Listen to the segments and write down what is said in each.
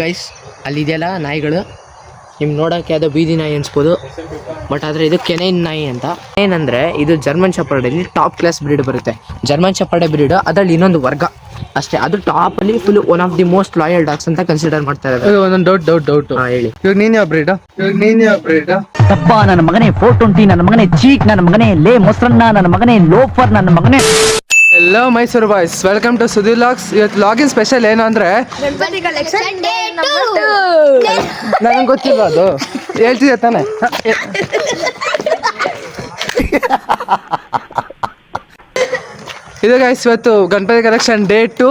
Guys ಅಲ್ಲಿದೆಯಲ್ಲ ನಾಯಿಗಳು ನಿಮ್ಗೆ ನೋಡೋಕ್ಕೆ ಅದು ಬೀದಿ ನಾಯಿ ಅನ್ಸ್ಬೋದು, ಬಟ್ ಆದರೆ ಇದು ಕೆನೈನ್ ನಾಯಿ ಅಂತ. ಏನಂದರೆ ಇದು ಜರ್ಮನ್ ಶೆಪರ್ಡಲ್ಲಿ ಟಾಪ್ ಕ್ಲಾಸ್ ಬ್ರೀಡ್ ಬರುತ್ತೆ. ಜರ್ಮನ್ ಶೆಪರ್ಡ್ ಬ್ರೀಡ್ ಅದರಲ್ಲಿ ಇನ್ನೊಂದು ವರ್ಗ ಅಷ್ಟೇ, ಅದು ಟಾಪಲ್ಲಿ full one of the most loyal dogs ಅಂತ ಕನ್ಸಿಡರ್ ಮಾಡ್ತಾ ಇದ್ದಾರೆ. ಒಂದೊಂದು ಡೌಟ್ ಹೇಳಿ, ಇವಾಗ ನೀನ್ ಯಾವ ಬ್ರೀಡ್? ಅಪ್ಪ ನನ್ನ ಮಗನೇ 420, ನನ್ನ ಮಗನೇ ಚೀಕ್, ನನ್ನ ಮಗನೇ ಲೇ ಮೊಸರನ್ನ, ನನ್ನ ಮಗನೇ ಲೋಫರ್, ನನ್ನ ಮಗನೇ. ಎಲ್ಲೋ Mysuru boys, welcome to Sudheer logs. ಇವತ್ತು ಲಾಗಿನ್ ಸ್ಪೆಷಲ್ ಏನು ಅಂದ್ರೆ ನನಗೆ ಗೊತ್ತಿಲ್ಲ, ಅದು ಹೇಳ್ತಿದ್ದೆ ತಾನೆ. ಇದು ಗೈಸ್ ಇವತ್ತು ಗಣಪತಿ ಕಲೆಕ್ಷನ್ ಡೇ 2.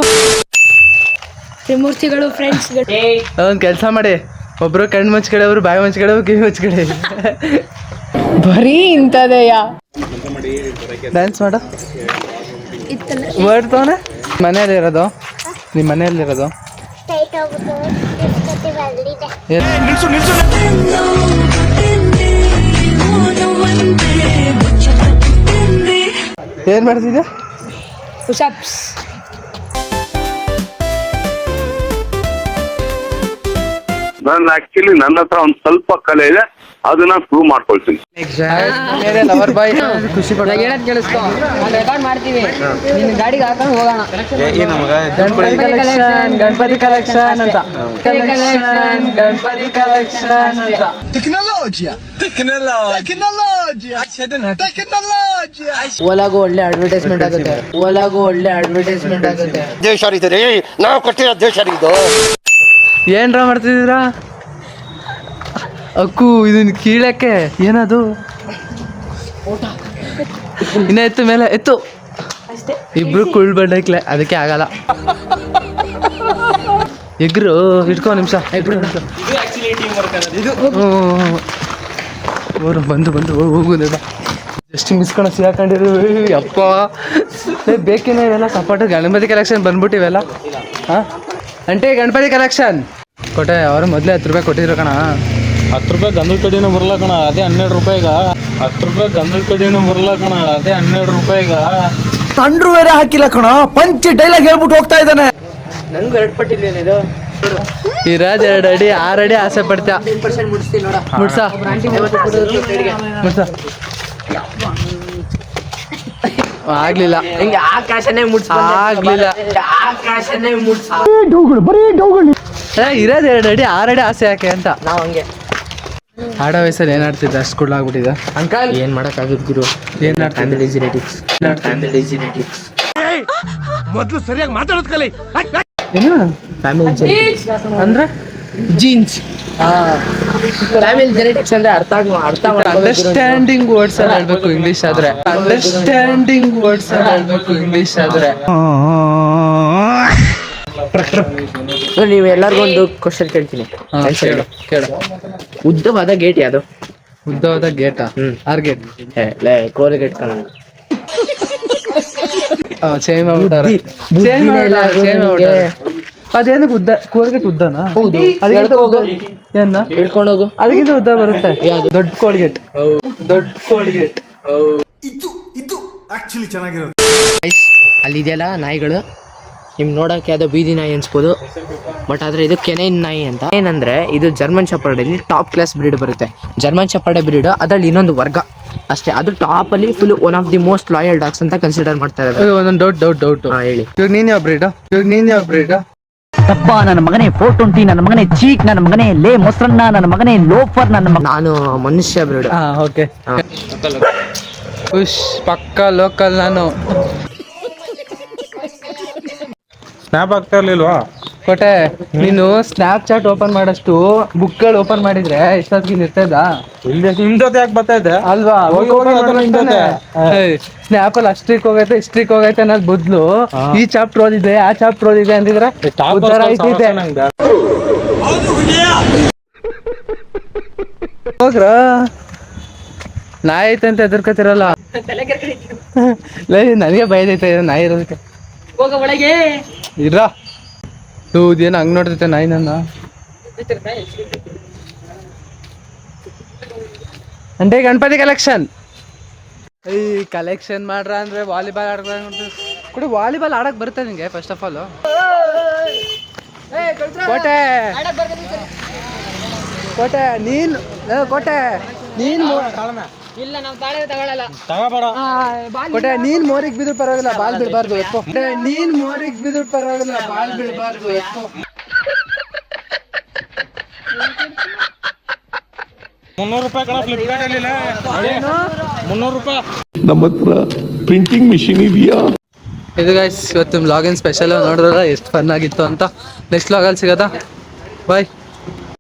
ತ್ರಿಮೂರ್ತಿಗಳು ಫ್ರೆಂಡ್ಸ್ ಒಂದು ಕೆಲಸ ಮಾಡಿ, ಒಬ್ರು ಕಣ್ಣು ಮುಚ್ಕಡೆ, ಒಬ್ರು ಬಾಯಿ ಮುಚ್ಕಡೆ, ಕಿವಿ ಮುಚ್ಕಡೆ, ಬರೀ ಇಂಥದೆಯಾ ಡ್ಯಾನ್ಸ್ ಮಾಡ ವರ್ಡ್ ತೋನೆ. ಮನೆಯಲ್ಲಿರೋದು ನಿಮ್ಮ ಮನೆಯಲ್ಲಿರೋದು ಏನ್ ಮಾಡ್ತಿದ್ಯಾ? ಪುಷಪ್ಸ್. ಆಕ್ಚುಲಿ ನನ್ನ ಹತ್ರ ಒಂದು ಸ್ವಲ್ಪ ಕಲೆ ಇದೆ, ಅದನ್ನ ಪ್ರೂವ್ ಮಾಡ್ಕೊಳ್ತೀನಿ. ಲವರ್ ಬಾಯ್ ಖುಷಿ ಪಡ ಹೇಳೋದ್ ಕೇಳಿಸ್ಕೊ, ನಾವು ರೆಕಾರ್ಡ್ ಮಾಡ್ತೀವಿ, ನಿನ್ನ ಗಾಡಿಗೆ ಹಾಕೊಂಡು ಹೋಗೋಣ. ಗಣಪತಿ ಕಲೆಕ್ಷನ್ ಅಂತ, ಗಣಪತಿ ಕಲೆಕ್ಷನ್ ಅಂತ. ಓಲಾಗೂ ಒಳ್ಳೆ ಅಡ್ವರ್ಟೈಸ್ಮೆಂಟ್ ಆಗುತ್ತೆ, ದೇಶ ರೀ ನಾವು ಕೊಟ್ಟಿರೋ ದೇಶ ಇದು. ಏನ್ರ ಮಾಡ್ತಿದ್ದೀರಾ? ಅಕ್ಕು ಇದನ್ನ ಕೀಳಕ್ಕೆ ಏನದು? ಇನ್ನ ಎತ್ತು ಮೇಲೆ ಎತ್ತು, ಇಬ್ರು ಕುಳ್ ಬಡ್ಡಕ್ಲೆ, ಅದಕ್ಕೆ ಆಗಲ್ಲ. ಎಗ್ರು ಇಟ್ಕೊ ನಿಮಿಷ. ಬಂದು ಹೋಗುದ ಎಷ್ಟು ಮಿಸ್ಕೊಂಡು ಸಿಗಾಕೊಂಡಿರು. ಅಪ್ಪ ಬೇಕೇನೆ ಇವೆಲ್ಲ ಸಪೋರ್ಟ್. ಗಣಪತಿ ಕಲೆಕ್ಷನ್ ಬಂದ್ಬಿಟ್ಟಿವೆಲ್ಲ. ಹಾಂ ಅಂಟೆ ಗಣಪತಿ ಕಲೆಕ್ಷನ್ ಕೊಟ್ಟೆ. ಅವರು ಮೊದಲೇ 10 ರೂಪಾಯಿ ಕೊಟ್ಟಿದ್ರು ಕಣ. 10 ರೂಪಾಯಿ ಗಂಧದ ಕಡಿನೂ ಬರಲ್ಲ ಕಣ, ಅದೇ 12 ರೂಪಾಯಿಗ. 10 ರೂಪಾಯಿ ಗಂಧದ ಕಡಿನೂ ಬರಲ್ಲ ಕಣ, ಅದೇ 12 ರೂಪಾಯಿಗ. ತಂಡ್ರು ಬೇರೆ ಹಾಕಿಲ್ಲ ಕಣ, ಪಂಚ್ ಡೈಲಾಗ್ ಹೇಳ್ಬಿಟ್ಟು ಹೋಗ್ತಾ ಇದ್ದಾನೆ. ನನಗೂ 2 ಪಟ್ಟಿದ್ದೇನೆ ಇದು. ಇರೋದು 2 ಅಡಿ 6 ಅಡಿ ಆಸೆ ಪಡ್ತೀಯ. ಮುಡ್ಸ ಆಗ್ಲಿಲ್ಲ, ಹಿಂಗೆ ಆಕಾಶನೇ ಆಗ್ಲಿಲ್ಲ. ಇರೋದು 2 ಅಡಿ 6 ಅಡಿ ಆಸೆ ಯಾಕೆ ಅಂತ. ನಾವು ಹಂಗೆ ಆಡೋ ವಯಸ್ಸಲ್ಲಿ ಏನ್ ಆಡ್ತಿದ್ದ? ಅಷ್ಟು ಕುಳ್ಳಾಗ್ಬಿಟ್ಟಿದ್ದ. ಅಂಕಲ್ ಏನ್ ಮಾಡಕ್ಕಾಗುತ್ತೆ ಗುರು, ಏನ್ ಆಡ್ತಿದ್ದ? ಮೊದಲು ಸರಿಯಾಗಿ ಮಾತಾಡೋದ್ ಕಲಿ. ಏನು ಫ್ಯಾಮಿಲಿ ಜೆನೆಟಿಕ್ಸ್ ಅಂದ್ರೆ ಜೀನ್ಸ್. ಫ್ಯಾಮಿಲಿ ಜೆನೆಟಿಕ್ಸ್ ಅಂದ್ರೆ ಅರ್ಥ ಅಂಡರ್ಸ್ಟ್ಯಾಂಡಿಂಗ್ ವರ್ಡ್ಸ್ ಅಲ್ಲಿ ಹೇಳ್ಬೇಕು ಇಂಗ್ಲಿಷ್ ಆದ್ರೆ. ಅಂಡರ್ಸ್ಟ್ಯಾಂಡಿಂಗ್ ವರ್ಡ್ಸ್ ಅಲ್ಲಿ ಹೇಳ್ಬೇಕು ಇಂಗ್ಲಿಷ್ ಆದ್ರೆ. ನೀವು ಎಲ್ಲರಿಗೂ ಒಂದು ಕ್ವಶನ್ ಕೇಳ್ತೀನಿ. ಕೇಳ. ಉದ್ದವಾದ ಗೇಟ್ ಯಾವುದು? ಉದ್ದವಾದ ಗೇಟ? R gate. ಕೋಲ್ ಗೇಟ್ ಕಾಣ. ಚೇಂಜ್ ಅದೇನಕ್ಕೆ ಉದ್ದ? ಕೋಲ್ಗೇಟ್ ಉದ್ದನಾ? ಹೌದು. ಏನ ಹೇಳ್ಕೊಂಡು ಹೋಗು. ಅದಕ್ಕಿಂತ ಉದ್ದ ಬರುತ್ತೆ. ದೊಡ್ಡ ಕೋಲ್ಗೇಟ್. ದೊಡ್ಡ ಕೋಲ್ಗೇಟ್ ಇದು ಆಕ್ಚುಲಿ ಚೆನ್ನಾಗಿರೋದು. ಅಲ್ಲಿದೆಯಲ್ಲ ನಾಯಿಗಳು ನಿಮ್ಗೆ ನೋಡೋಕ್ಕೆ ಅದು ಬೀದಿ ನಾಯಿ ಅನ್ಸ್ಬೋದು, ಬಟ್ ಆದರೆ ಇದು ಕೆನೈನ್ ನಾಯಿ ಅಂತ. ಏನಂದರೆ ಇದು ಜರ್ಮನ್ ಶೆಪರ್ಡಲ್ಲಿ ಟಾಪ್ ಕ್ಲಾಸ್ ಬ್ರೀಡ್ ಬರುತ್ತೆ. ಜರ್ಮನ್ ಶೆಪರ್ಡ್ ಬ್ರೀಡ್ ಅದರಲ್ಲಿ ಇನ್ನೊಂದು ವರ್ಗ ಅಷ್ಟೇ, ಅದು ಟಾಪಲ್ಲಿ full one of the most loyal dogs ಅಂತ ಕನ್ಸಿಡರ್ ಮಾಡ್ತಾ ಇದ್ದಾರೆ. ಒಂದೊಂದು ಡೌಟ್ ಹೇಳಿ, ಇವಾಗ ನೀನ್ ಯಾವ ಬ್ರೀಡ್? ಅಪ್ಪ ನನ್ನ ಮಗನೇ 420, ನನ್ನ ಮಗನೇ ಚೀಕ್, ನನ್ನ ಮಗನೇ ಲೇ ಮೊಸರನ್ನ, ನನ್ನ ಮಗನೇ ಲೋಫರ್, ನನ್ನ ಮಗ. ನಾನು ಮನುಷ್ಯ ಬ್ರೀಡ್. ಓಕೆ. ಖುಷ್ ಪಕ್ಕ ಲೋಕಲ್. ನಾನು ಸ್ನ್ಯಾಪ್ ಆಗ್ತಾ ಇರ್ಲಿಲ್ವಾ? ಕೊಟ್ಟೆ. ನೀನು ಸ್ನ್ಯಾಪ್ ಚಾಟ್ ಓಪನ್ ಮಾಡಷ್ಟು ಬುಕ್ಗಳು ಓಪನ್ ಮಾಡಿದ್ರೆ ಎಷ್ಟೊತ್ತಿಗೆ ಇರ್ತದ? ನಿಮ್ ಜೊತೆ ಯಾಕೆ ಬರ್ತಾ ಇದ್ದೆ ಅಲ್ವಾ? ಸ್ನ್ಯಾಪ್ ಅಲ್ಲಿ ಅಷ್ಟ್ರಿಕ್ ಹೋಗೈತೆ ಇಷ್ಟ್ರಿಕ್ ಹೋಗೈತೆ ಅನ್ನೋದ್ ಬದ್ಲು ಈ ಚಾಪ್ಟರ್ ಓದಿದೆ ಆ ಚಾಪ್ಟರ್ ಓದಿದೆ ಅಂದಿದ್ರೆ ಉದ್ದಾರ ಆಯ್ತಿದೆ. ಹೋಗ್ರ ನಾಯಿ ಐತೆ ಅಂತ ಎದುರ್ಕತಿರಲ್ಲ. ನನಗೆ ಭಯದೈತೆ ನಾಯಿ ಇರೋದಕ್ಕೆ. ಒಳಗೆ ಇರ ಇದೇನು ಹಂಗ್ ನೋಡ್ತೈತೆ ನಾಯಿ ನನ್ನ. ಅಂದ್ರೆ ಗಣಪತಿ ಕಲೆಕ್ಷನ್ ಈ ಕಲೆಕ್ಷನ್ ಮಾಡ್ರ ಅಂದ್ರೆ ವಾಲಿಬಾಲ್ ಆಡ್ಕೊಂಡು ಕೂಡ ವಾಲಿಬಾಲ್ ಆಡಕ್ ಬರುತ್ತೆ ನಿಂಗೆ? ಫಸ್ಟ್ ಆಫ್ ಆಲ್ ಕೋಟೆ ಕೋಟೆ ನೀನು ಕೋಟೆ ನೀನು ಇಲ್ಲ ನಾವು ತಾಳೆ ತಗೊಳಲ್ಲ. ತಗೋಬೇಡ. ಕೋಟೆ ನೀನ್ ಮೋರಿಗೆ ಬಿದ್ರು ಪರವಾಗಿಲ್ಲ ಬಾಲ್ ಬಿಡಬಾರ್ದು ಎಪ್ಪೋ. ಕೋಟೆ ನೀನ್ ಮೋರಿಗೆ ಬಿದ್ರು ಪರವಾಗಿಲ್ಲ ಬಾಲ್ ಬಿಡಬಾರ್ದು ಎಪ್ಪೋ. 300 ರೂಪಾಯಿ ಕಣ ಫ್ಲಿಪ್ಕಾರ್ಟ್ ಅಲ್ಲಿ 300 ರೂಪಾಯಿ. ನಮ್ಮ ಹತ್ರ ಪ್ರಿಂಟಿಂಗ್ ಮಿಷಿನ್ ಇದೆಯಾ? ಇದು ಗೈಸ್ ಇವತ್ತು ಲಾಗಿನ್ ಸ್ಪೆಷಲ್ ನೋಡಿದ್ರಲ್ಲ ಎಷ್ಟು ಫನ್ ಆಗಿತ್ತು ಅಂತ. ನೆಕ್ಸ್ಟ್ ಲಾಗಲ್ಲಿ ಸಿಗೋದಾ? ಬಾಯ್.